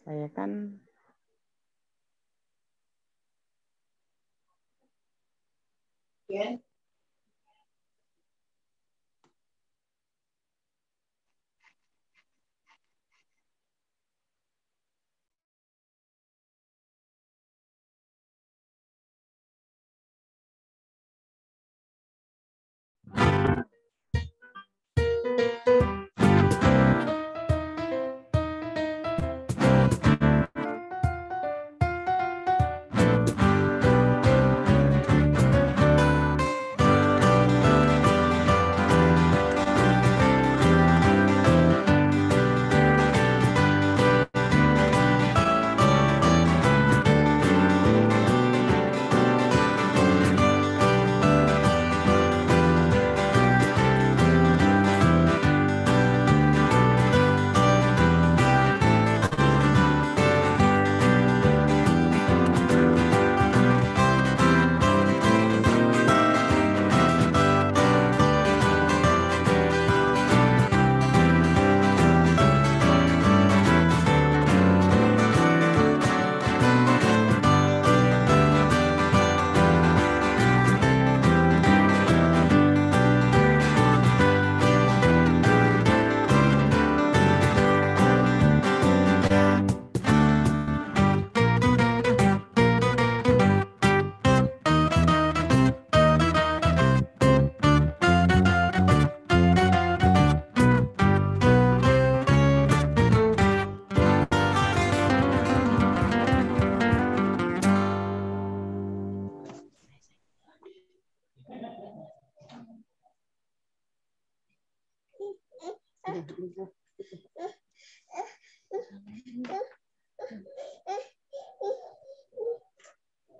Saya kan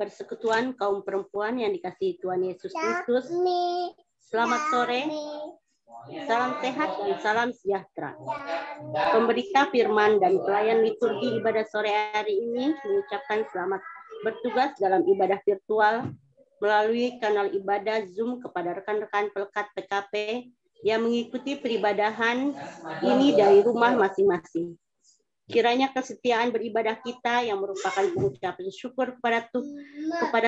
Persekutuan kaum perempuan yang dikasihi Tuhan Yesus Kristus. Selamat sore, salam sehat dan salam sejahtera. Pemberita firman dan pelayan liturgi ibadah sore hari ini mengucapkan selamat bertugas dalam ibadah virtual melalui kanal ibadah Zoom kepada rekan-rekan pelekat PKP yang mengikuti peribadahan ini dari rumah masing-masing. Kiranya kesetiaan beribadah kita yang merupakan pengucapan syukur kepada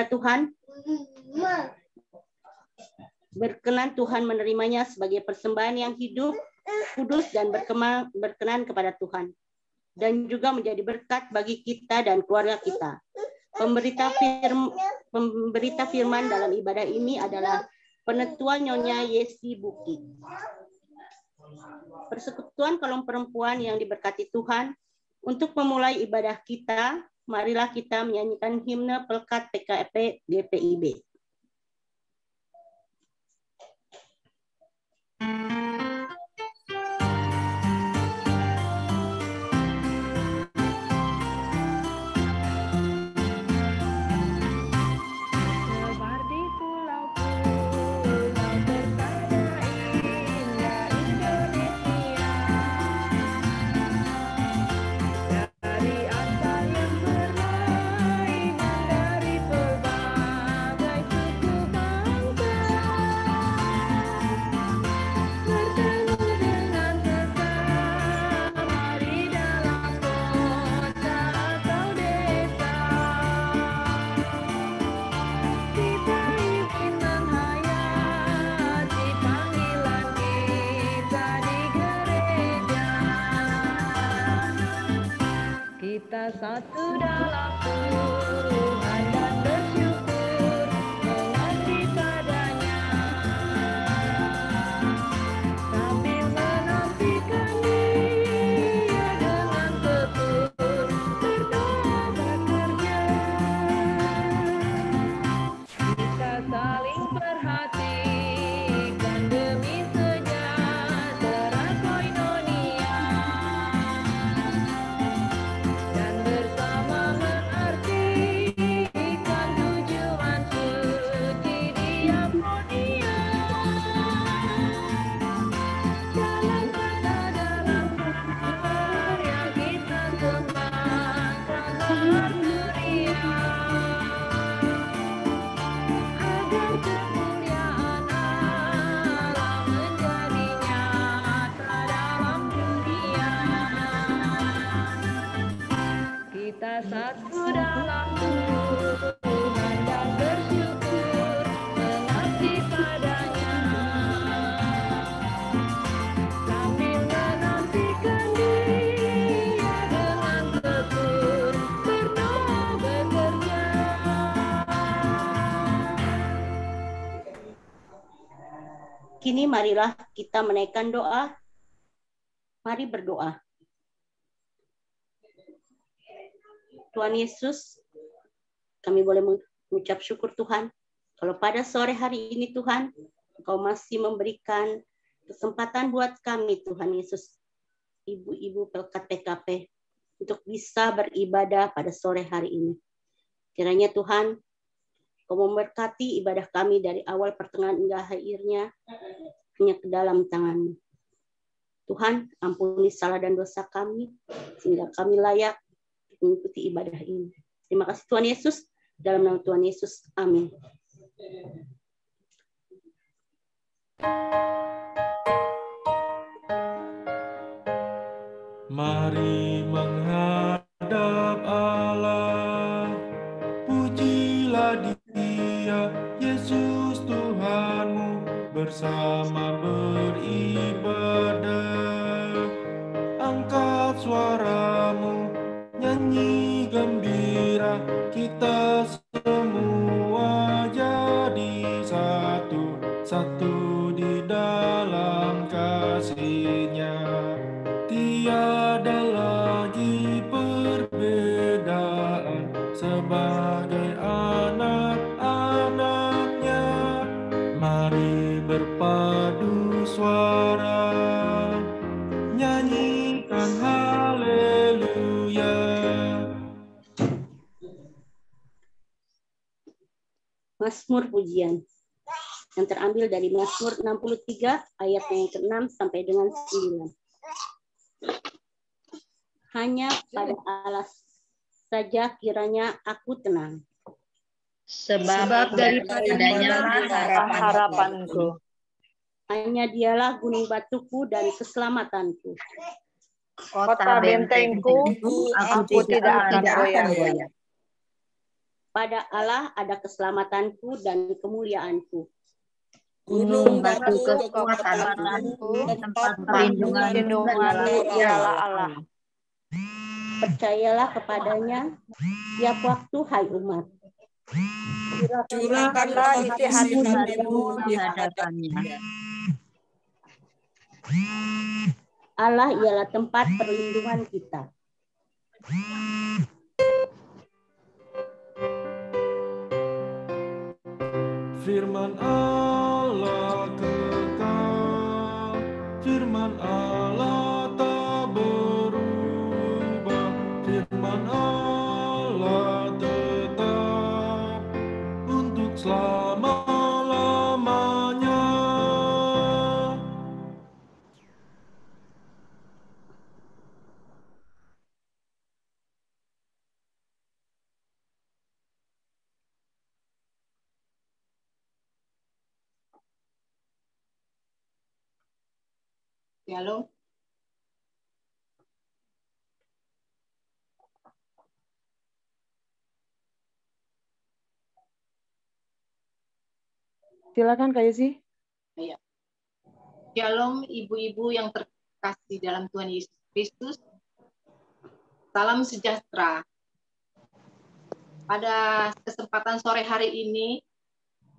Tuhan, berkenan Tuhan menerimanya sebagai persembahan yang hidup, kudus dan berkenan kepada Tuhan, dan juga menjadi berkat bagi kita dan keluarga kita. Pemberita firman dalam ibadah ini adalah Penetua Nyonya Yesi Bukit. Persekutuan kaum perempuan yang diberkati Tuhan, untuk memulai ibadah kita, marilah kita menyanyikan himne Pelekat PKP GPIB. Kita satu dalam Tuhan dan bersyukur mengasihi padanya, sambil menantikan Dia dengan tekun berdoa bekerja. Kita saling perhatikan demi sejahtera koinonia, dan bersama mengerti satu dalam Tuhan dan bersyukur mengabdi padanya sambil menantikan Dia dengan tekun berdoa bekerja. Kini marilah kita menaikkan doa. Mari berdoa. Tuhan Yesus, kami boleh mengucap syukur Tuhan. Kalau pada sore hari ini Tuhan, Engkau masih memberikan kesempatan buat kami Tuhan Yesus, ibu-ibu PKP, untuk bisa beribadah pada sore hari ini. Kiranya Tuhan, Engkau memberkati ibadah kami dari awal pertengahan hingga akhirnya hanya ke dalam tangan-Mu. Tuhan, ampuni salah dan dosa kami, sehingga kami layak mengikuti ibadah ini. Terima kasih Tuhan Yesus, dalam nama Tuhan Yesus. Amin. Mari menghadap Allah, pujilah Dia, Yesus Tuhanmu, bersama beribadah. Angkat suaramu, nyanyi gembira, kita semua jadi satu, satu di dalam kasih-Nya. Tiada lagi perbedaan sebagai anak-anak-Nya. Mari berpadu suara, nyanyikan haleluya. Mazmur pujian yang terambil dari Mazmur 63 ayat yang ke-6 sampai dengan 9. Hanya pada Allah saja kiranya aku tenang. Sebab daripadanya harapanku. Hanya Dialah gunung batuku dan keselamatanku. Kota bentengku, aku tidak akan goyah. Pada Allah ada keselamatanku dan kemuliaanku. Gunung batu kekuatanku, tempat perlindunganku ialah Allah. Percayalah kepadanya tiap waktu, hai umat. Curahkanlah isi hatimu di hadapannya. Allah ialah tempat perlindungan kita. Firman Allah kekal, firman Allah tak berubah, firman Allah tetap untuk selama-lamanya. Shalom. Silakan Kak Yesi. Ya. Shalom ibu-ibu yang terkasih dalam Tuhan Yesus Kristus. Salam sejahtera. Pada kesempatan sore hari ini,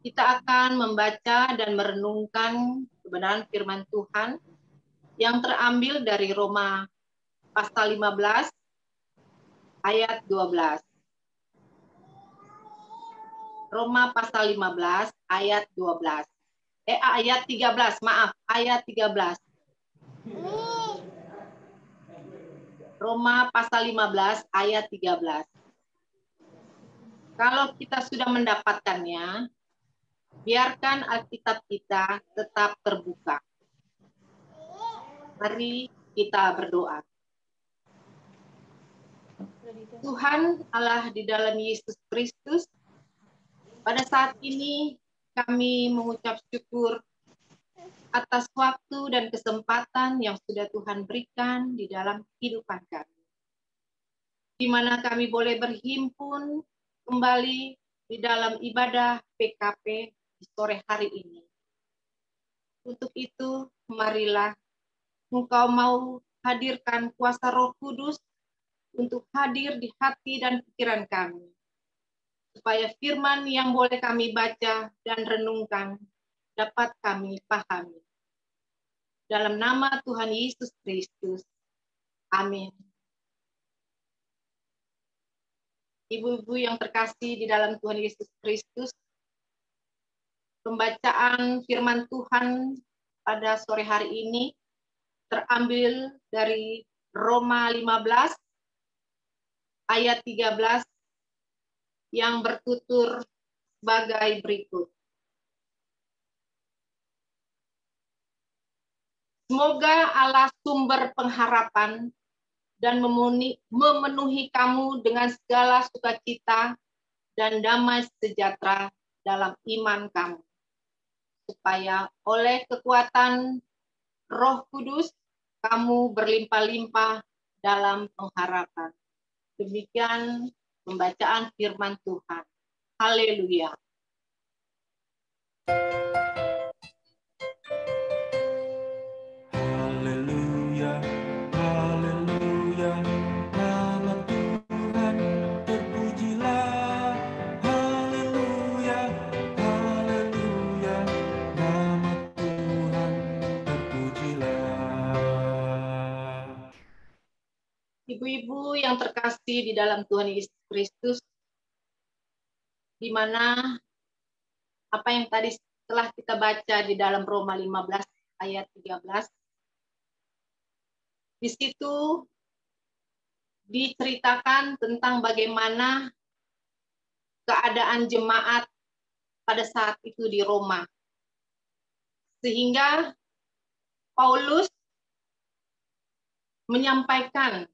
kita akan membaca dan merenungkan kebenaran firman Tuhan yang terambil dari Roma pasal 15 ayat 12. Roma pasal 15 ayat 12. Ayat 13, maaf, ayat 13. Roma pasal 15 ayat 13. Kalau kita sudah mendapatkannya, biarkan Alkitab kita tetap terbuka. Mari kita berdoa. Tuhan Allah di dalam Yesus Kristus, pada saat ini kami mengucap syukur atas waktu dan kesempatan yang sudah Tuhan berikan di dalam kehidupan kami. di mana kami boleh berhimpun kembali di dalam ibadah PKP di sore hari ini. Untuk itu, marilah Engkau mau hadirkan kuasa Roh Kudus untuk hadir di hati dan pikiran kami, supaya firman yang boleh kami baca dan renungkan dapat kami pahami. Dalam nama Tuhan Yesus Kristus. Amin. Ibu-ibu yang terkasih di dalam Tuhan Yesus Kristus, pembacaan firman Tuhan pada sore hari ini terambil dari Roma 15 ayat 13 yang bertutur sebagai berikut. Semoga Allah sumber pengharapan dan memenuhi kamu dengan segala sukacita dan damai sejahtera dalam iman kamu, supaya oleh kekuatan Roh Kudus kamu berlimpah-limpah dalam pengharapan. Demikian pembacaan firman Tuhan. Haleluya. Haleluya, haleluya, nama Tuhan terpujilah. Haleluya, haleluya, nama Tuhan terpujilah. Ibu-ibu yang terkasih di dalam Tuhan Yesus Kristus, di mana apa yang tadi telah kita baca di dalam Roma 15 ayat 13, di situ diceritakan tentang bagaimana keadaan jemaat pada saat itu di Roma. Sehingga Paulus menyampaikan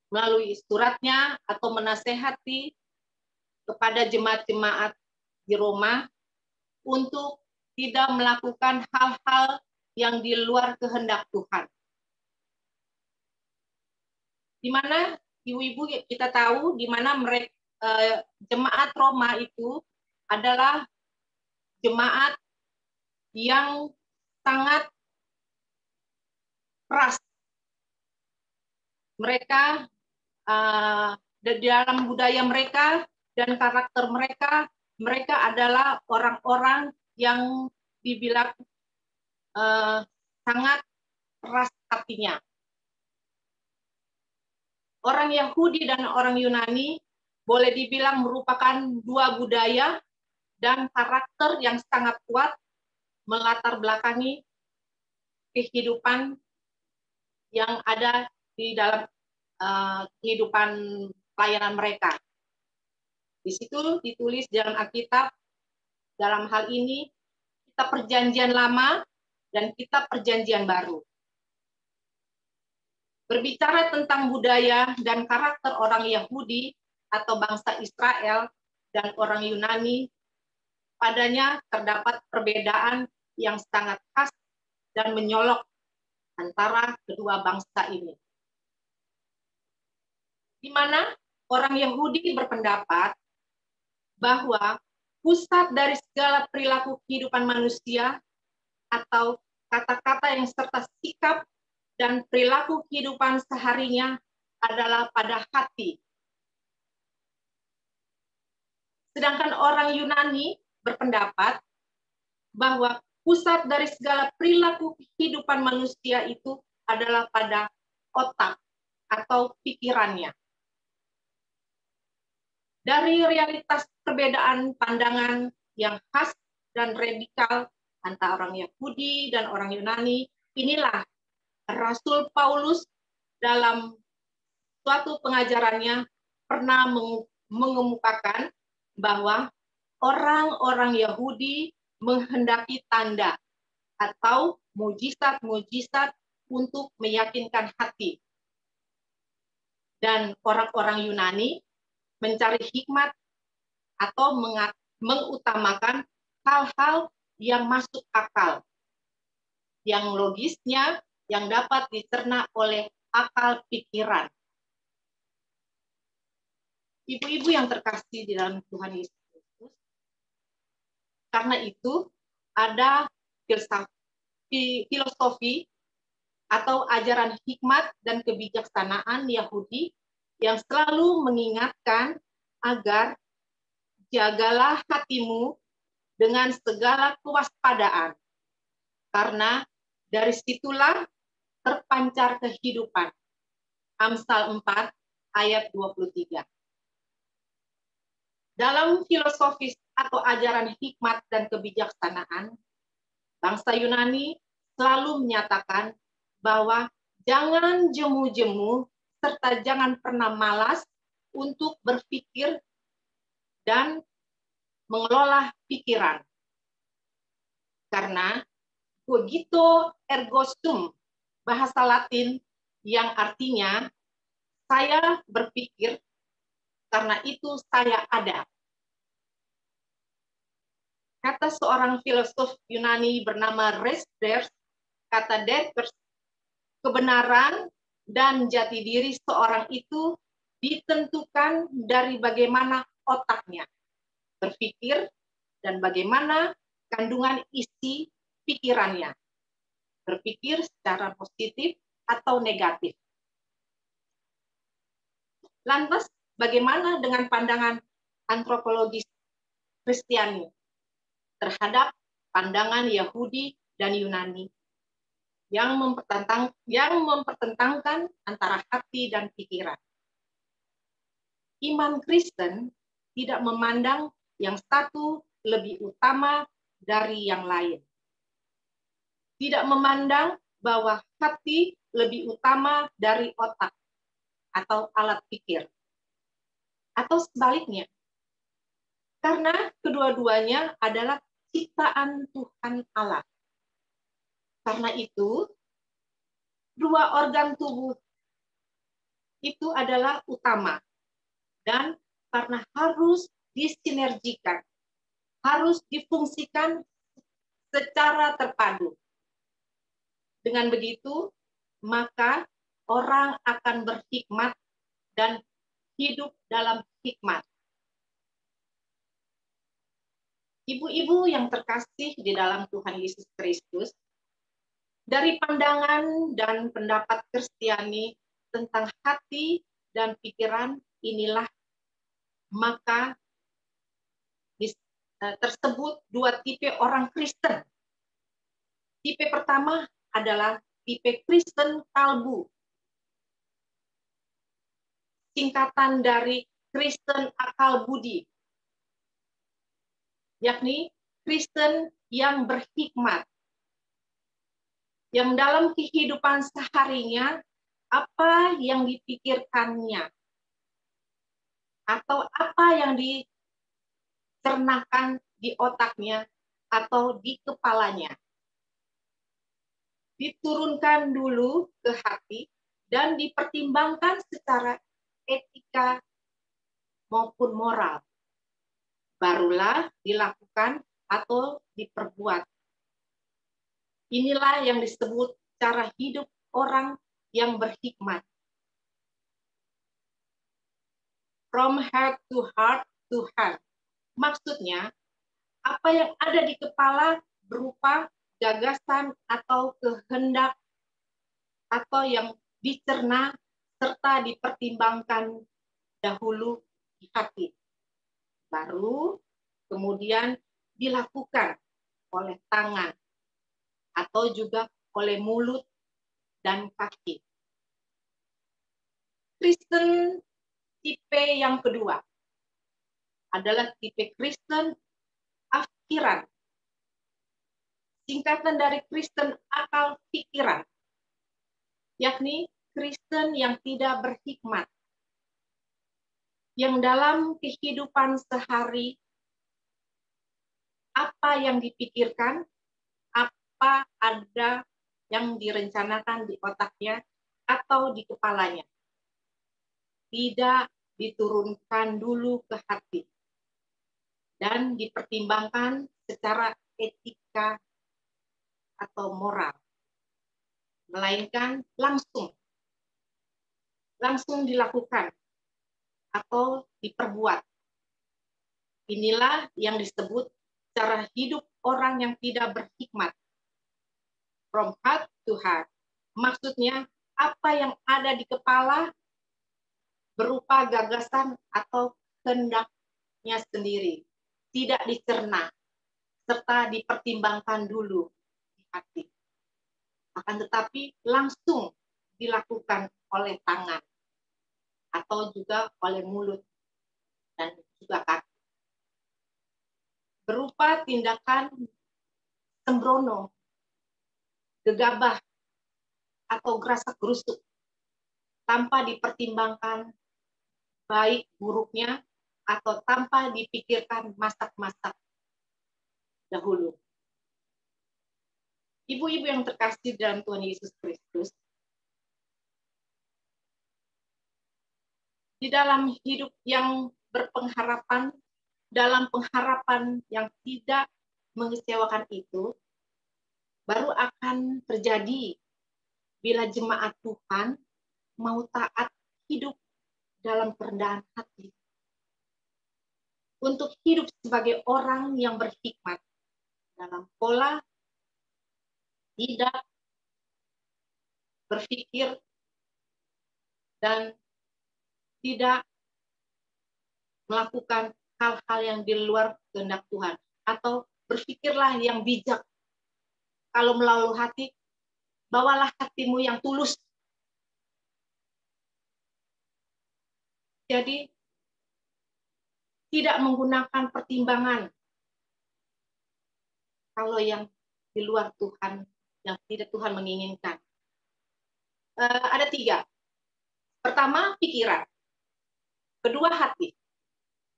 melalui suratnya atau menasehati kepada jemaat-jemaat di Roma untuk tidak melakukan hal-hal yang di luar kehendak Tuhan. Di mana ibu-ibu kita tahu di mana mereka jemaat Roma itu adalah jemaat yang sangat keras. Mereka di dalam budaya mereka dan karakter mereka, mereka adalah orang-orang yang dibilang sangat keras hatinya. Orang Yahudi dan orang Yunani boleh dibilang merupakan dua budaya dan karakter yang sangat kuat melatar belakangi kehidupan yang ada di dalam kehidupan pelayanan mereka. Di situ ditulis dalam Alkitab, dalam hal ini kita perjanjian lama dan kita perjanjian baru. Berbicara tentang budaya dan karakter orang Yahudi atau bangsa Israel dan orang Yunani, padanya terdapat perbedaan yang sangat khas dan menyolok antara kedua bangsa ini. Di mana orang Yahudi berpendapat bahwa pusat dari segala perilaku kehidupan manusia atau kata-kata yang serta sikap dan perilaku kehidupan seharinya adalah pada hati. Sedangkan orang Yunani berpendapat bahwa pusat dari segala perilaku kehidupan manusia itu adalah pada otak atau pikirannya. Dari realitas perbedaan pandangan yang khas dan radikal antara orang Yahudi dan orang Yunani, inilah Rasul Paulus dalam suatu pengajarannya pernah mengemukakan bahwa orang-orang Yahudi menghendaki tanda atau mujizat-mujizat untuk meyakinkan hati. Dan orang-orang Yunani mencari hikmat atau mengutamakan hal-hal yang masuk akal, yang logisnya, yang dapat dicerna oleh akal pikiran. Ibu-ibu yang terkasih di dalam Tuhan Yesus Kristus, karena itu ada filosofi atau ajaran hikmat dan kebijaksanaan Yahudi yang selalu mengingatkan agar jagalah hatimu dengan segala kewaspadaan, karena dari situlah terpancar kehidupan. Amsal 4 ayat 23. Dalam filosofis atau ajaran hikmat dan kebijaksanaan, bangsa Yunani selalu menyatakan bahwa jangan jemu-jemu serta jangan pernah malas untuk berpikir dan mengelola pikiran. Karena cogito ergo sum, bahasa Latin yang artinya saya berpikir, karena itu saya ada. Kata seorang filosof Yunani bernama Resders, kata Descartes, kebenaran dan jati diri seorang itu ditentukan dari bagaimana otaknya berpikir dan bagaimana kandungan isi pikirannya, berpikir secara positif atau negatif. Lantas, bagaimana dengan pandangan antropologis Kristiani terhadap pandangan Yahudi dan Yunani yang mempertentangkan antara hati dan pikiran? Iman Kristen tidak memandang yang satu lebih utama dari yang lain. Tidak memandang bahwa hati lebih utama dari otak atau alat pikir. Atau sebaliknya. Karena kedua-duanya adalah ciptaan Tuhan Allah. Karena itu, dua organ tubuh itu adalah utama. Dan karena harus disinergikan, harus difungsikan secara terpadu. Dengan begitu, maka orang akan berhikmat dan hidup dalam hikmat. Ibu-ibu yang terkasih di dalam Tuhan Yesus Kristus, dari pandangan dan pendapat Kristiani tentang hati dan pikiran inilah maka tersebut dua tipe orang Kristen. Tipe pertama adalah tipe Kristen kalbu, singkatan dari Kristen akal budi, yakni Kristen yang berhikmat, yang dalam kehidupan seharinya apa yang dipikirkannya atau apa yang dicernakan di otaknya atau di kepalanya diturunkan dulu ke hati dan dipertimbangkan secara etika maupun moral. Barulah dilakukan atau diperbuat. Inilah yang disebut cara hidup orang yang berhikmat. From heart to heart. Maksudnya, apa yang ada di kepala berupa gagasan atau kehendak atau yang dicerna serta dipertimbangkan dahulu di hati. Baru kemudian dilakukan oleh tangan atau juga oleh mulut dan kaki. Kristen tipe yang kedua adalah tipe Kristen akhiran. Singkatan dari Kristen akal pikiran, yakni Kristen yang tidak berhikmat, yang dalam kehidupan sehari apa yang dipikirkan, apa ada yang direncanakan di otaknya atau di kepalanya, tidak diturunkan dulu ke hati dan dipertimbangkan secara etika atau moral, melainkan langsung dilakukan atau diperbuat. Inilah yang disebut cara hidup orang yang tidak berhikmat. From heart to heart. Maksudnya, apa yang ada di kepala berupa gagasan atau kehendaknya sendiri. Tidak dicerna, serta dipertimbangkan dulu di hati. Akan tetapi langsung dilakukan oleh tangan atau juga oleh mulut dan juga kaki. Berupa tindakan sembrono, gegabah, atau gerasak-gerusuk tanpa dipertimbangkan baik buruknya atau tanpa dipikirkan masak-masak dahulu. Ibu-ibu yang terkasih dalam Tuhan Yesus Kristus, di dalam hidup yang berpengharapan, dalam pengharapan yang tidak mengecewakan itu, baru akan terjadi bila jemaat Tuhan mau taat hidup dalam kerendahan hati. Untuk hidup sebagai orang yang berhikmat dalam pola tidak berpikir dan tidak melakukan hal-hal yang di luar kehendak Tuhan. Atau berpikirlah yang bijak. Kalau melalui hati, bawalah hatimu yang tulus. Jadi, tidak menggunakan pertimbangan. Kalau yang di luar Tuhan, yang tidak Tuhan menginginkan. Ada 3. Pertama, pikiran. Kedua, hati.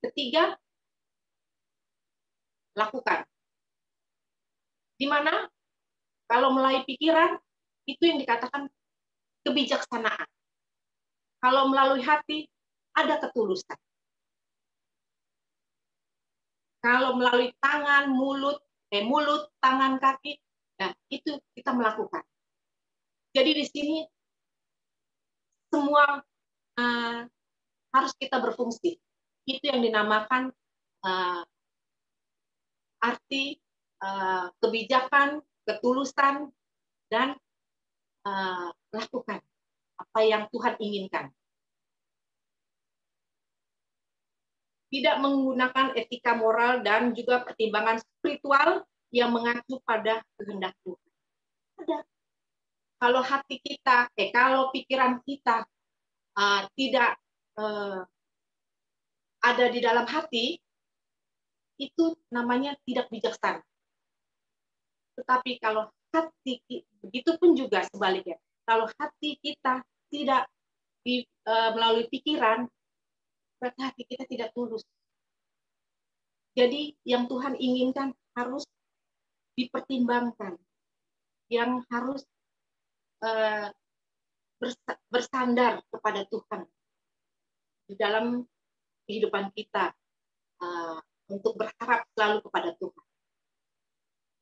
Ketiga, lakukan. Di mana kalau melalui pikiran, itu yang dikatakan kebijaksanaan. Kalau melalui hati, ada ketulusan. Kalau melalui tangan, mulut, tangan, kaki, nah itu kita melakukan. Jadi di sini semua harus kita berfungsi. Itu yang dinamakan arti kebijakan, ketulusan, dan lakukan apa yang Tuhan inginkan. Tidak menggunakan etika moral dan juga pertimbangan spiritual yang mengacu pada kehendak Tuhan. Ada. Kalau hati kita, kalau pikiran kita tidak ada di dalam hati, itu namanya tidak bijaksana. Tetapi kalau hati, begitu pun juga sebaliknya. Kalau hati kita tidak melalui pikiran, berarti hati kita tidak tulus. Jadi yang Tuhan inginkan harus dipertimbangkan, yang harus bersandar kepada Tuhan di dalam kehidupan kita untuk berharap selalu kepada Tuhan.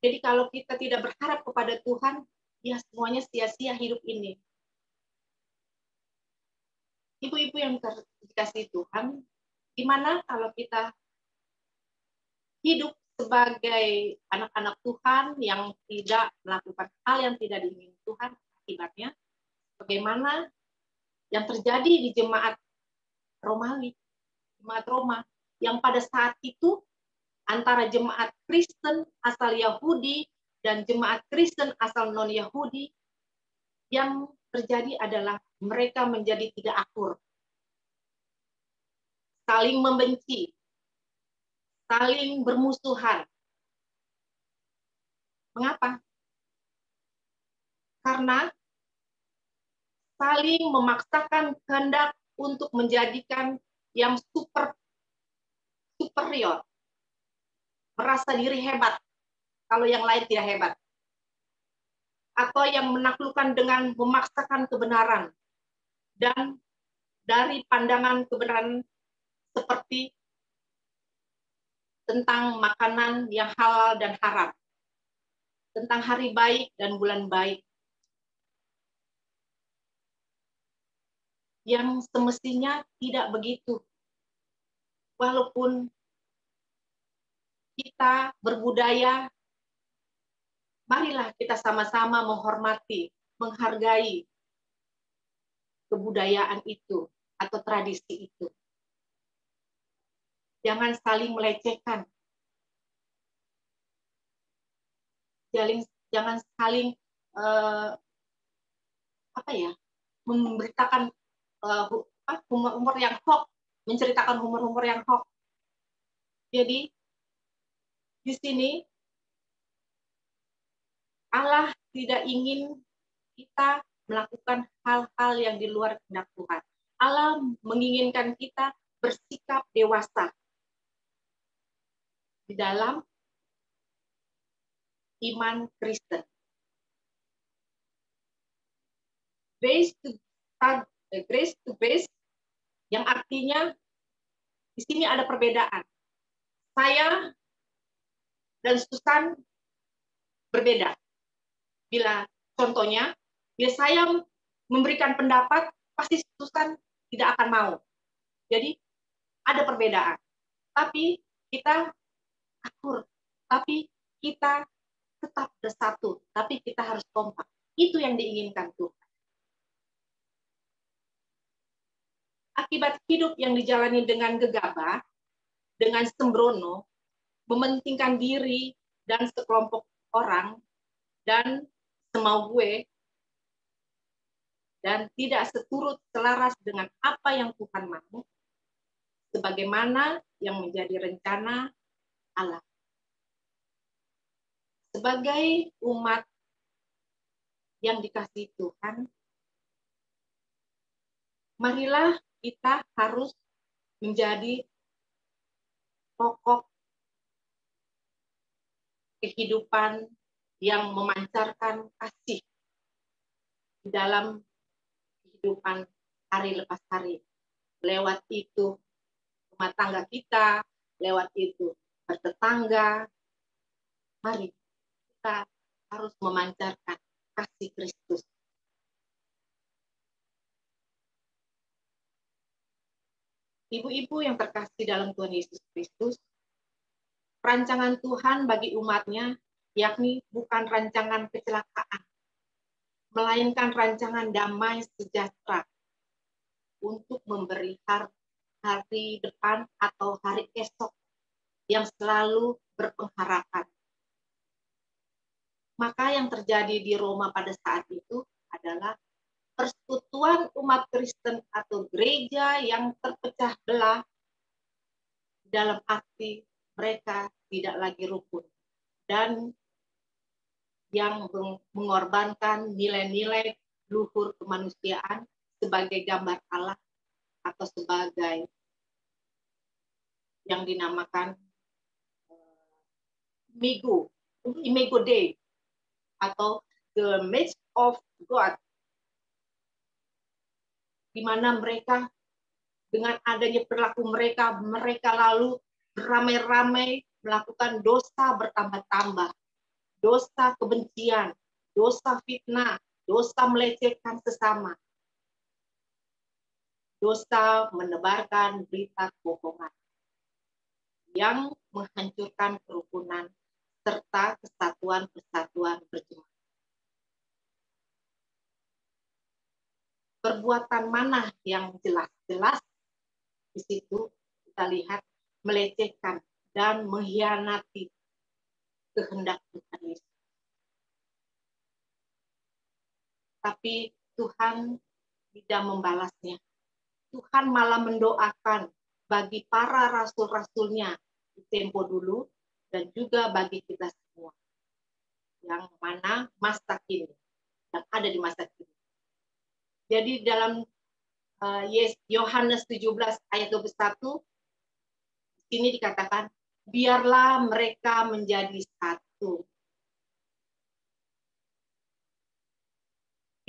Jadi kalau kita tidak berharap kepada Tuhan, ya semuanya sia-sia hidup ini. Ibu-ibu yang dikasihi Tuhan, gimana kalau kita hidup sebagai anak-anak Tuhan yang tidak melakukan hal yang tidak diinginkan Tuhan, akibatnya bagaimana yang terjadi di jemaat Romawi, jemaat Roma, yang pada saat itu antara jemaat Kristen asal Yahudi dan jemaat Kristen asal non-Yahudi, yang terjadi adalah mereka menjadi tidak akur, saling membenci, saling bermusuhan. Mengapa? Karena saling memaksakan kehendak untuk menjadikan yang superior, merasa diri hebat kalau yang lain tidak hebat, atau yang menaklukkan dengan memaksakan kebenaran, dan dari pandangan kebenaran seperti tentang makanan yang halal dan haram, tentang hari baik dan bulan baik, yang semestinya tidak begitu walaupun kita berbudaya, marilah kita sama-sama menghormati, menghargai kebudayaan itu atau tradisi itu. Jangan saling melecehkan. Jangan saling memberitakan humor-humor yang hoax, menceritakan humor-humor yang hoax. Jadi di sini Allah tidak ingin kita melakukan hal-hal yang di luar kehendak Tuhan. Allah menginginkan kita bersikap dewasa di dalam iman Kristen. Grace to base yang artinya di sini ada perbedaan. Saya dan Susan berbeda. Bila contohnya, bila saya memberikan pendapat, pasti Susan tidak akan mau. Jadi ada perbedaan. Tapi kita akur, tapi kita tetap bersatu, tapi kita harus kompak. Itu yang diinginkan Tuhan. Akibat hidup yang dijalani dengan gegabah, dengan sembrono, mementingkan diri dan sekelompok orang, dan semau gue, dan tidak seturut selaras dengan apa yang Tuhan mau, sebagaimana yang menjadi rencana Allah. Sebagai umat yang dikasihi Tuhan, marilah kita harus menjadi pokok kehidupan yang memancarkan kasih di dalam kehidupan hari lepas hari. Lewat itu rumah tangga kita, lewat itu bertetangga. Mari kita harus memancarkan kasih Kristus. Ibu-ibu yang terkasih dalam Tuhan Yesus Kristus, rancangan Tuhan bagi umatnya yakni bukan rancangan kecelakaan, melainkan rancangan damai sejahtera untuk memberi hari depan atau hari esok yang selalu berpengharapan. Maka yang terjadi di Roma pada saat itu adalah persekutuan umat Kristen atau gereja yang terpecah belah dalam arti mereka tidak lagi rukun dan yang mengorbankan nilai-nilai luhur kemanusiaan sebagai gambar Allah atau sebagai yang dinamakan Imago Dei atau the image of God, di mana mereka dengan adanya perilaku mereka lalu beramai-ramai melakukan dosa bertambah-tambah, dosa kebencian, dosa fitnah, dosa melecehkan sesama, dosa menebarkan berita kebohongan yang menghancurkan kerukunan serta kesatuan-persatuan berjemaat. Perbuatan mana yang jelas-jelas di situ kita lihat melecehkan dan mengkhianati kehendak Tuhan Yesus. Tapi Tuhan tidak membalasnya. Tuhan malah mendoakan bagi para rasul-rasulnya di tempo dulu dan juga bagi kita semua yang mana masa kini, yang ada di masa kini. Jadi dalam Yohanes 17 ayat 21 ini dikatakan, biarlah mereka menjadi satu.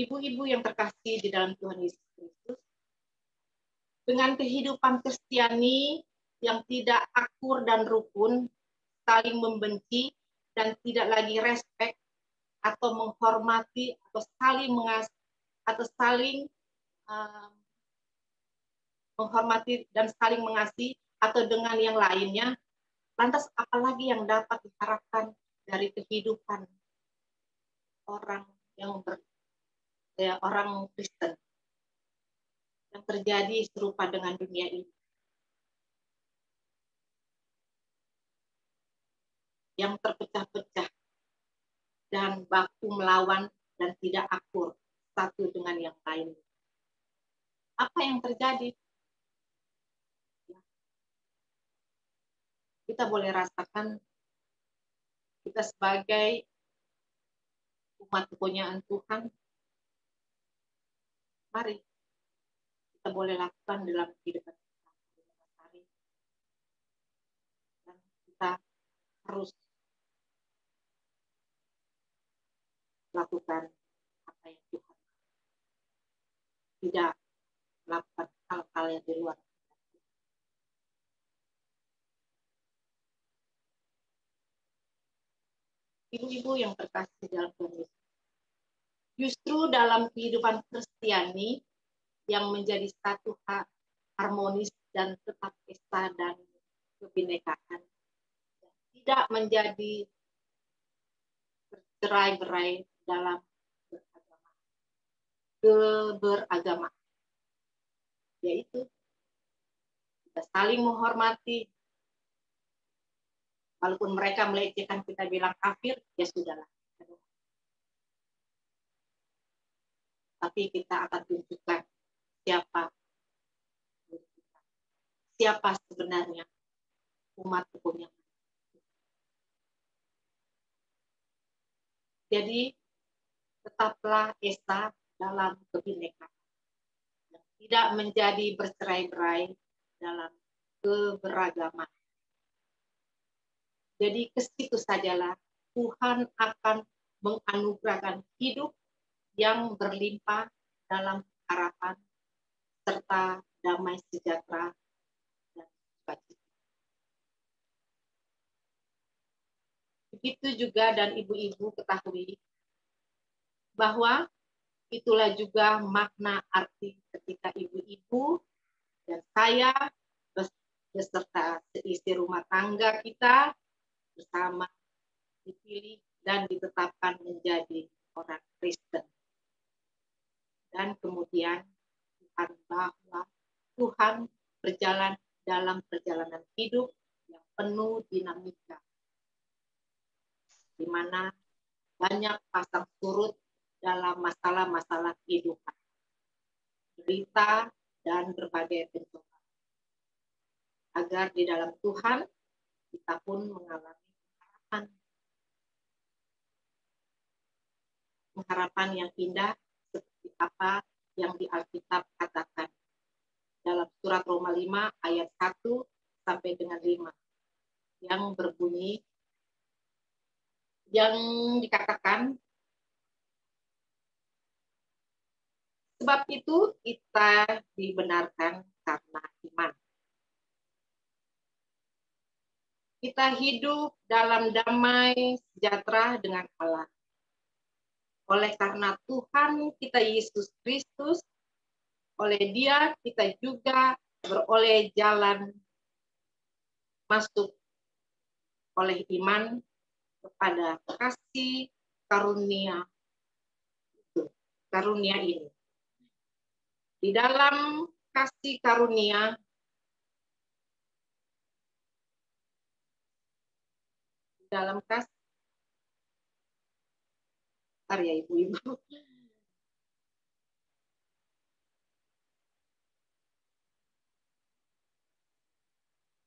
Ibu-ibu yang terkasih di dalam Tuhan Yesus Kristus, dengan kehidupan Kristiani yang tidak akur dan rukun, saling membenci dan tidak lagi respek atau menghormati atau saling mengasihi atau saling menghormati dan saling mengasihi atau dengan yang lainnya, lantas apalagi yang dapat diharapkan dari kehidupan orang orang Kristen yang terjadi serupa dengan dunia ini, yang terpecah-pecah dan baku melawan dan tidak akur satu dengan yang lain. Apa yang terjadi? Kita boleh rasakan kita sebagai umat kepunyaan Tuhan, mari kita boleh lakukan dalam kehidupan kita sehari-hari. Dan kita harus lakukan apa yang Tuhan, tidak melakukan hal-hal yang di luar. Ibu-ibu yang terkasih dalam Tuhan Yesus, justru dalam kehidupan Kristiani yang menjadi satu harmonis dan tetap pesta dan kebinekaan, tidak menjadi bercerai-berai dalam beragama, yaitu kita saling menghormati. Walaupun mereka melecehkan, kita bilang kafir, ya sudahlah. Tapi kita akan tunjukkan siapa sebenarnya umat hukum yang. Jadi tetaplah esa dalam kebinekaan, tidak menjadi bercerai-berai dalam keberagaman. Jadi ke situ sajalah Tuhan akan menganugerahkan hidup yang berlimpah dalam harapan serta damai sejahtera dan sukacita. Begitu juga, dan ibu-ibu ketahui bahwa itulah juga makna arti ketika ibu-ibu dan saya beserta seisi rumah tangga kita bersama dipilih dan ditetapkan menjadi orang Kristen. Dan kemudian bahwa Tuhan berjalan dalam perjalanan hidup yang penuh dinamika, di mana banyak pasang surut dalam masalah-masalah kehidupan, derita, dan berbagai pencobaan. Agar di dalam Tuhan kita pun mengalami pengharapan yang indah seperti apa yang di Alkitab katakan dalam surat Roma 5 ayat 1 sampai dengan 5, yang berbunyi, yang dikatakan, sebab itu kita dibenarkan karena iman. Kita hidup dalam damai sejahtera dengan Allah. Oleh karena Tuhan kita Yesus Kristus, oleh Dia kita juga beroleh jalan masuk oleh iman kepada kasih karunia ini. Di dalam kasih karunia, ya ibu-ibu.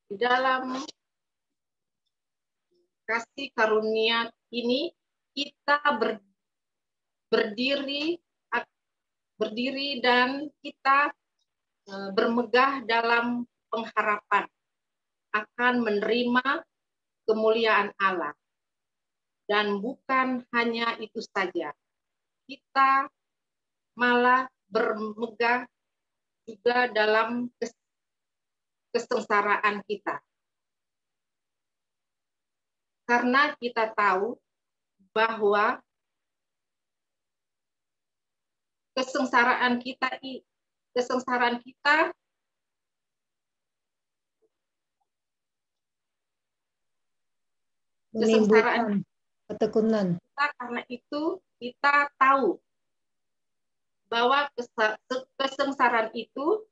Di dalam kasih karunia ini kita berdiri dan kita bermegah dalam pengharapan akan menerima kemuliaan Allah. Dan bukan hanya itu saja, kita malah bermegah juga dalam kesengsaraan kita. Karena kita tahu bahwa kesengsaraan kita kesengsaraan menimbulkan ketekunan. kita, karena itu kita tahu bahwa kesengsaraan itu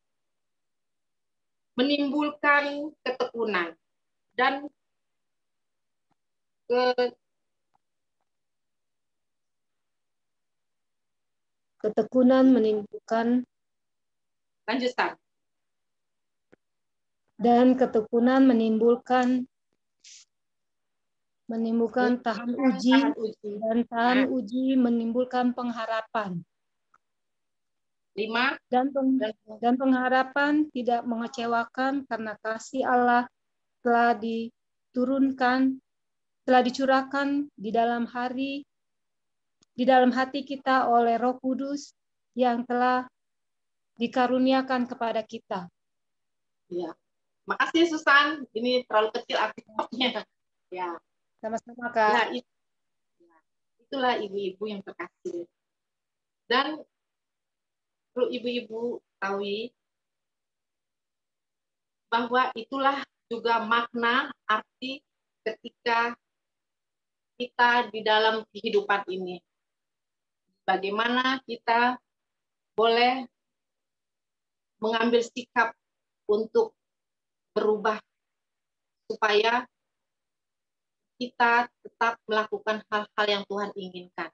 menimbulkan ketekunan dan Ketekunan menimbulkan lanjutan. Dan ketekunan menimbulkan tahan uji, dan tahan uji menimbulkan pengharapan. 5. Dan pengharapan tidak mengecewakan karena kasih Allah telah dicurahkan di dalam hati kita oleh Roh Kudus yang telah dikaruniakan kepada kita. Ya. Makasih Susan, ini terlalu kecil artikelnya. Ya. Sama-sama Kak. Ya, itulah ibu-ibu yang terkasih. Dan perlu ibu-ibu tahu bahwa itulah juga makna arti ketika kita di dalam kehidupan ini. Bagaimana kita boleh mengambil sikap untuk berubah supaya kita tetap melakukan hal-hal yang Tuhan inginkan.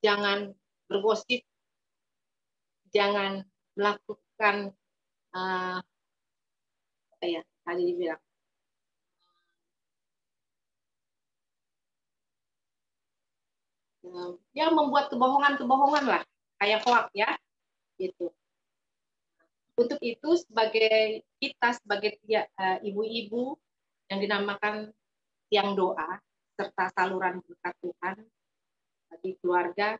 Jangan bergosip, jangan melakukan tadi dibilang yang membuat kebohongan lah, kayak hoax ya, gitu. Untuk itu sebagai ibu-ibu yang dinamakan tiang doa serta saluran berkat Tuhan bagi keluarga,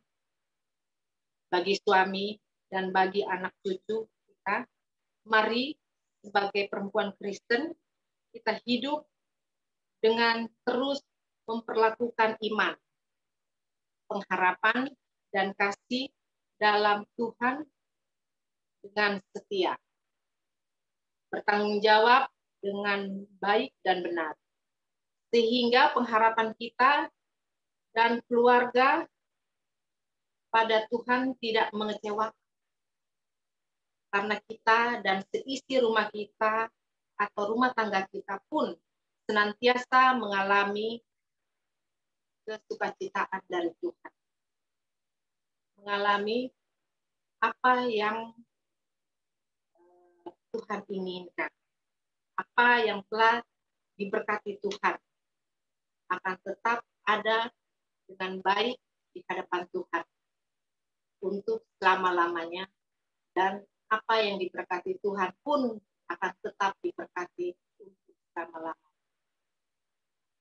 bagi suami dan bagi anak cucu kita, mari sebagai perempuan Kristen kita hidup dengan terus memperlakukan iman, pengharapan, dan kasih dalam Tuhan dengan setia. Bertanggung jawab dengan baik dan benar. Sehingga pengharapan kita dan keluarga pada Tuhan tidak mengecewakan. Karena kita dan seisi rumah kita atau rumah tangga kita pun senantiasa mengalami kesukacitaan dari Tuhan. Mengalami apa yang Tuhan inginkan. Apa yang telah diberkati Tuhan akan tetap ada dengan baik di hadapan Tuhan untuk selama-lamanya, dan apa yang diberkati Tuhan pun akan tetap diberkati untuk selama-lamanya.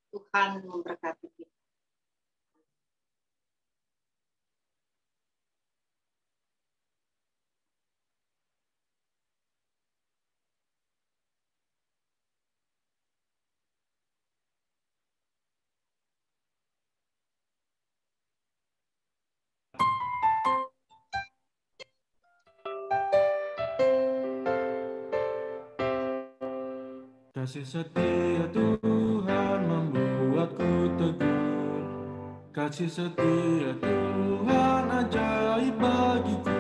Tuhan memberkati kita. Kasih setia Tuhan membuatku teguh. Kasih setia Tuhan ajaib bagiku.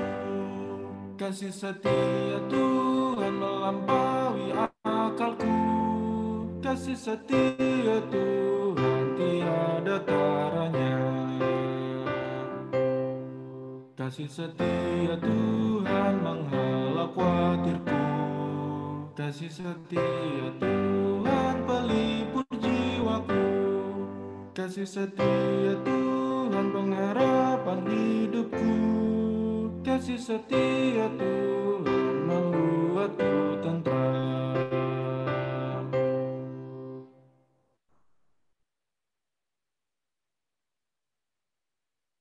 Kasih setia Tuhan melampaui akalku. Kasih setia Tuhan tiada taranya. Kasih setia Tuhan menghalau khawatirku. Kasih setia Tuhan pelipur jiwaku. Kasih setia Tuhan pengharapan hidupku. Kasih setia Tuhan membuatku tentram.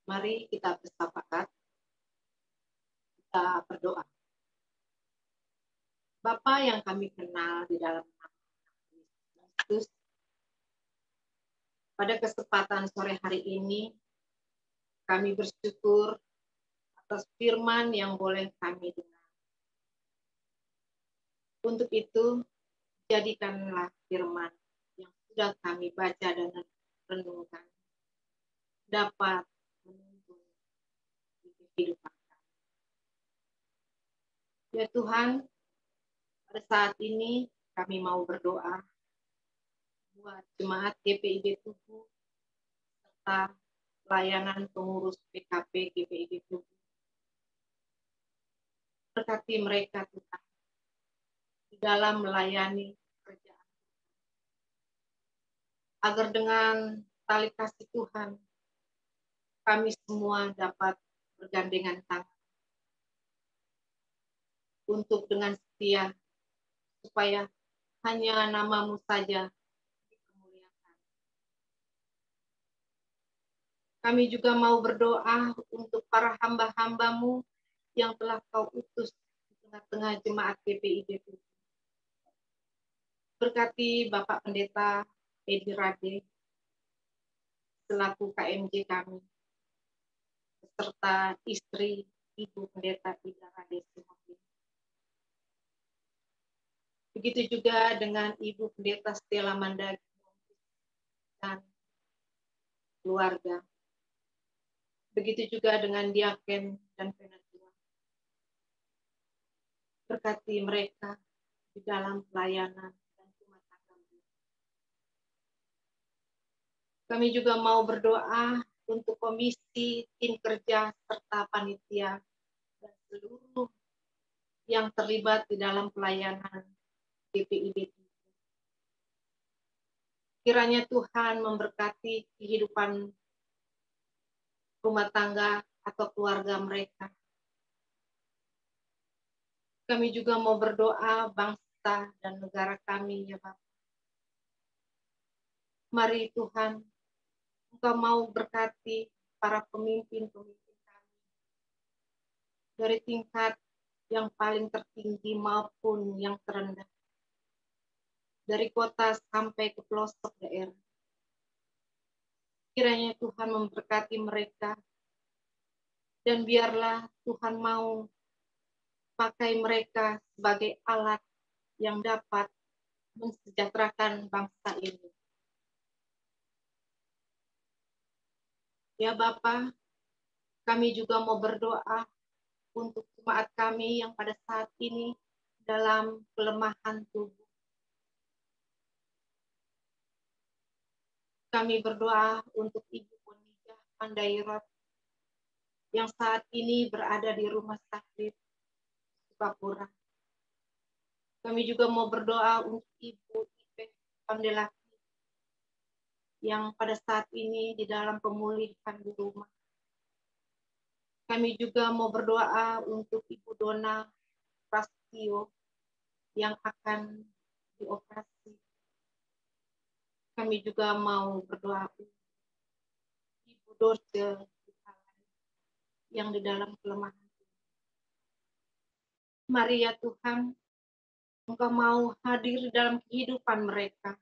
Mari kita bersepakat, kita berdoa. Bapa yang kami kenal di dalam nama Yesus, pada kesempatan sore hari ini, kami bersyukur atas firman yang boleh kami dengar. Untuk itu, jadikanlah firman yang sudah kami baca dan renungkan dapat menuntun kehidupan kami. Ya Tuhan, pada saat ini kami mau berdoa buat jemaat GPIB Tugu serta pelayanan pengurus PKP GPIB Tugu. Berkati mereka Tuhan di dalam melayani pekerjaan, agar dengan tali kasih Tuhan kami semua dapat bergandengan tangan untuk dengan setia, supaya hanya nama-Mu saja dipermuliakan. Kami juga mau berdoa untuk para hamba-hamba-Mu yang telah Kau utus di tengah-tengah jemaat GPIB Tugu. Berkati Bapak Pendeta Edi Rade selaku KMJ kami, beserta istri Ibu Pendeta Ida Rade Simokin. Begitu juga dengan Ibu Pendeta Stella Mandagi dan keluarga. Begitu juga dengan Diaken dan Penatua. Berkati mereka di dalam pelayanan dan rumah tangga. Kami juga mau berdoa untuk komisi, tim kerja, serta panitia, dan seluruh yang terlibat di dalam pelayanan GPIB. Kiranya Tuhan memberkati kehidupan rumah tangga atau keluarga mereka. Kami juga mau berdoa bangsa dan negara kami, ya Bapak. Mari Tuhan, Engkau mau berkati para pemimpin-pemimpin kami, dari tingkat yang paling tertinggi maupun yang terendah, dari kota sampai ke pelosok daerah. Kiranya Tuhan memberkati mereka, dan biarlah Tuhan mau pakai mereka sebagai alat yang dapat mensejahterakan bangsa ini. Ya Bapa, kami juga mau berdoa untuk jemaat kami yang pada saat ini dalam kelemahan tubuh. Kami berdoa untuk Ibu Bonijah Pandairot yang saat ini berada di rumah sakit Sukapura. Kami juga mau berdoa untuk Ibu Ipe Pandelaki yang pada saat ini di dalam pemulihan di rumah. Kami juga mau berdoa untuk Ibu Dona Prastio yang akan dioperasi. Kami juga mau berdoa untuk Ibu Dorce yang di dalam kelemahan. Mari ya Tuhan, Engkau mau hadir di dalam kehidupan mereka.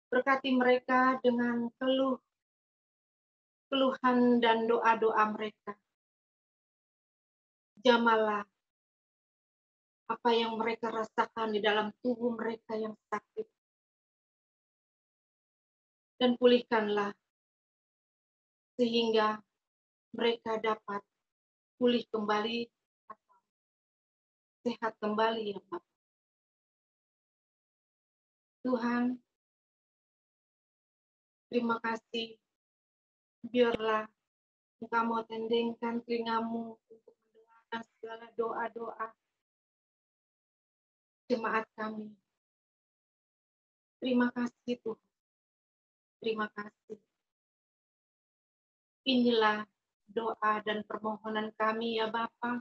Berkati mereka dengan keluhan dan doa-doa mereka. Jamalah apa yang mereka rasakan di dalam tubuh mereka yang sakit. Dan pulihkanlah sehingga mereka dapat pulih kembali, sehat kembali ya Bapak. Tuhan, terima kasih. Biarlah Engkau mau tendengkan telingamu untuk mendengarkan segala doa-doa jemaat kami. Terima kasih Tuhan. Terima kasih. Inilah doa dan permohonan kami ya Bapa.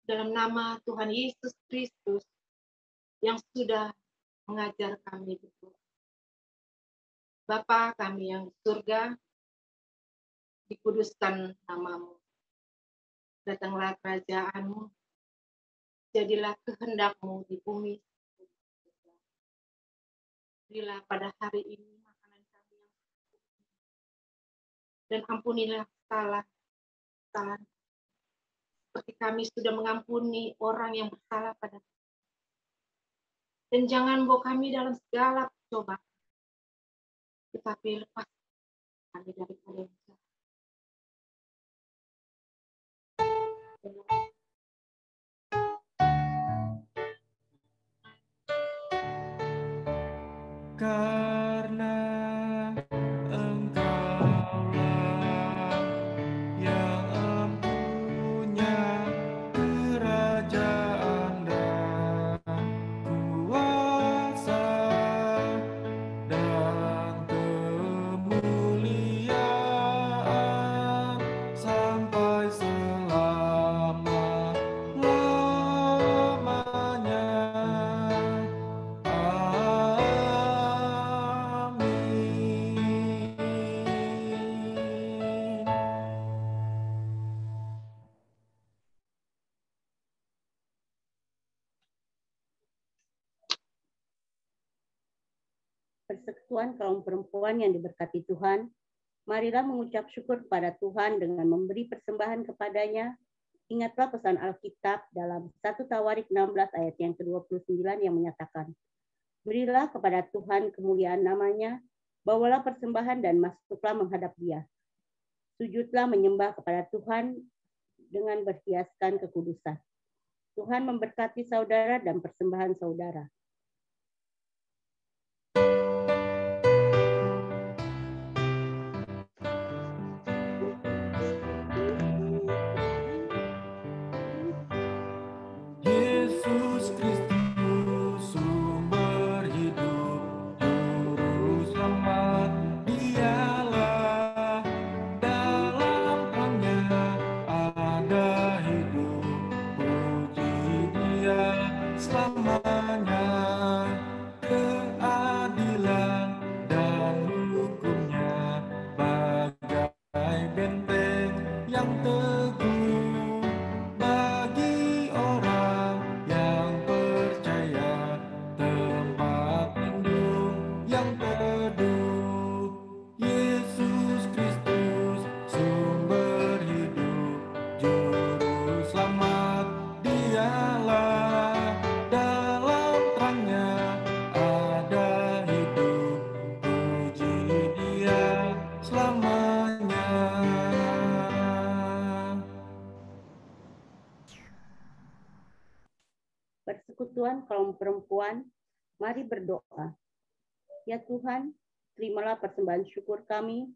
Dalam nama Tuhan Yesus Kristus yang sudah mengajar kami berdoa. Bapa kami yang di surga, dikuduskan nama-Mu. Datanglah kerajaan-Mu, jadilah kehendak-Mu di bumi. Berilah pada hari ini makanan kami yang secukupnya. Dan ampunilah kesalahan seperti kami sudah mengampuni orang yang bersalah pada kami. Dan jangan bawa kami dalam segala percobaan, tetapi lepas kami daripada yang jahat. Karena Engkaulah yang empunya kerajaan dan kuasa dan kemuliaan sampai selama-lamanya. Amin. Persekutuan kaum perempuan yang diberkati Tuhan, marilah mengucap syukur kepada Tuhan dengan memberi persembahan kepadanya. Ingatlah pesan Alkitab dalam 1 Tawarik 16 ayat yang ke-29 yang menyatakan, berilah kepada Tuhan kemuliaan namanya, bawalah persembahan dan masuklah menghadap Dia. Sujudlah menyembah kepada Tuhan dengan berhiaskan kekudusan. Tuhan memberkati saudara dan persembahan saudara. Yesus Kristus sumber hidup, juru selamat, Dialah dalam Terangnya ada hidup, puji Dia selamanya. Keadilan dan hukumnya bagai benteng yang teguh bagi orang yang percaya, tempat lindung yang teduh. Yesus Kristus sumber hidup, juru selamat, Dialah dalam Terangnya ada hidup, puji Dia selamanya. Persekutuan kaum perempuan, mari berdoa. Ya Tuhan, terimalah persembahan syukur kami,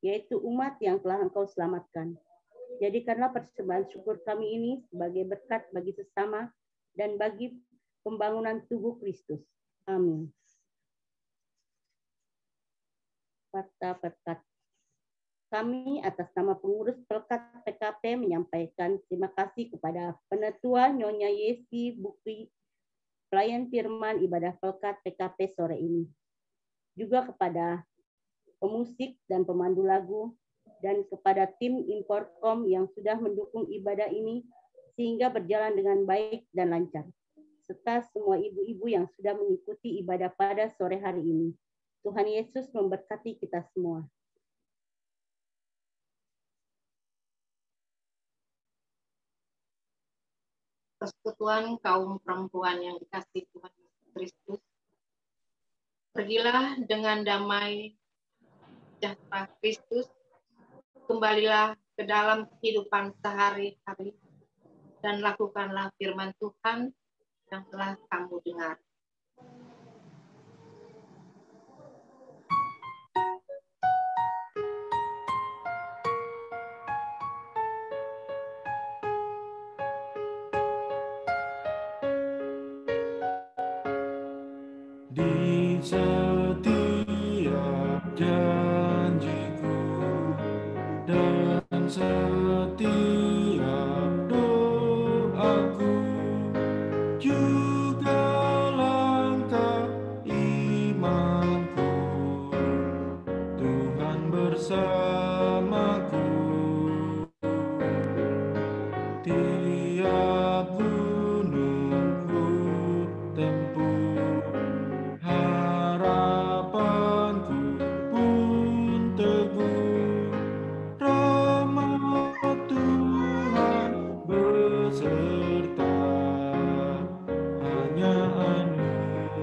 yaitu umat yang telah Engkau selamatkan. Jadikanlah persembahan syukur kami ini sebagai berkat bagi sesama dan bagi pembangunan tubuh Kristus. Amin. Fakta berkat. Kami atas nama pengurus Pelkat PKP menyampaikan terima kasih kepada Penetua Nyonya Yesi Bukti, pelayan firman ibadah Pelkat PKP sore ini. Juga kepada pemusik dan pemandu lagu, dan kepada tim Importcom yang sudah mendukung ibadah ini sehingga berjalan dengan baik dan lancar, serta semua ibu-ibu yang sudah mengikuti ibadah pada sore hari ini. Tuhan Yesus memberkati kita semua. Persekutuan kaum perempuan yang dikasihi Tuhan Yesus Kristus, pergilah dengan damai sejahtera Kristus, kembalilah ke dalam kehidupan sehari-hari, dan lakukanlah firman Tuhan yang telah kamu dengar. Di setiap janjiku dan setiap doaku, juga langkah imanku, Tuhan bersamaku. Tiap gunung ku tempuh, harapanku pun teguh. Rahmat Tuhan beserta, hanya anugerah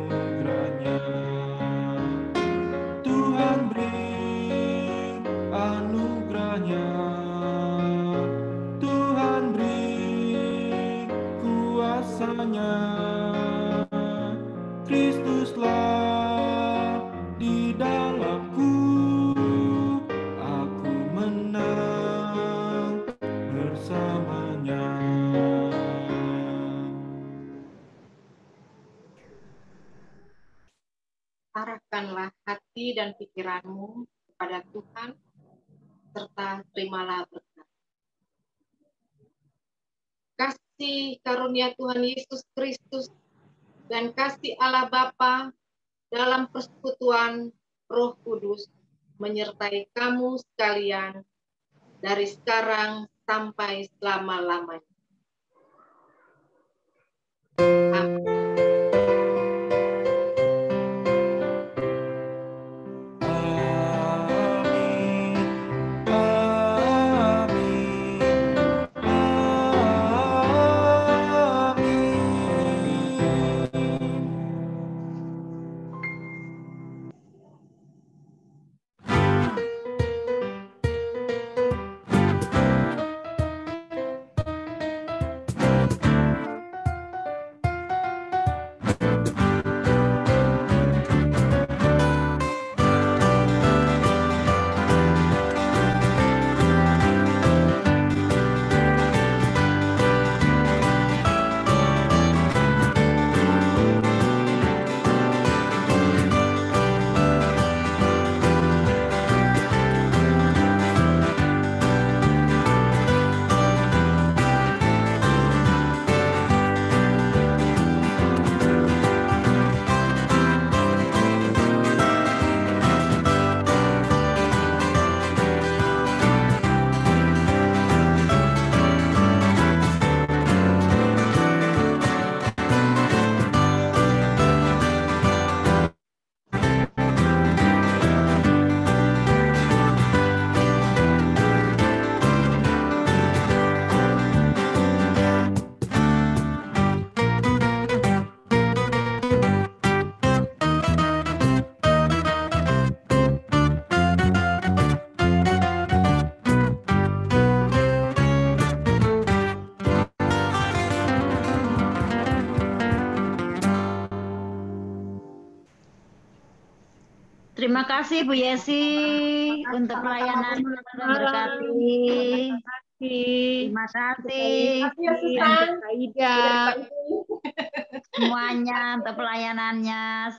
hati dan pikiranmu kepada Tuhan, serta terimalah berkat. Kasih karunia Tuhan Yesus Kristus dan kasih Allah Bapa dalam persekutuan Roh Kudus menyertai kamu sekalian dari sekarang sampai selama-lamanya. Amin. Terima kasih Bu Yesi untuk pelayanan Tuhan berkati. Terima kasih Aida. semuanya untuk pelayanannya.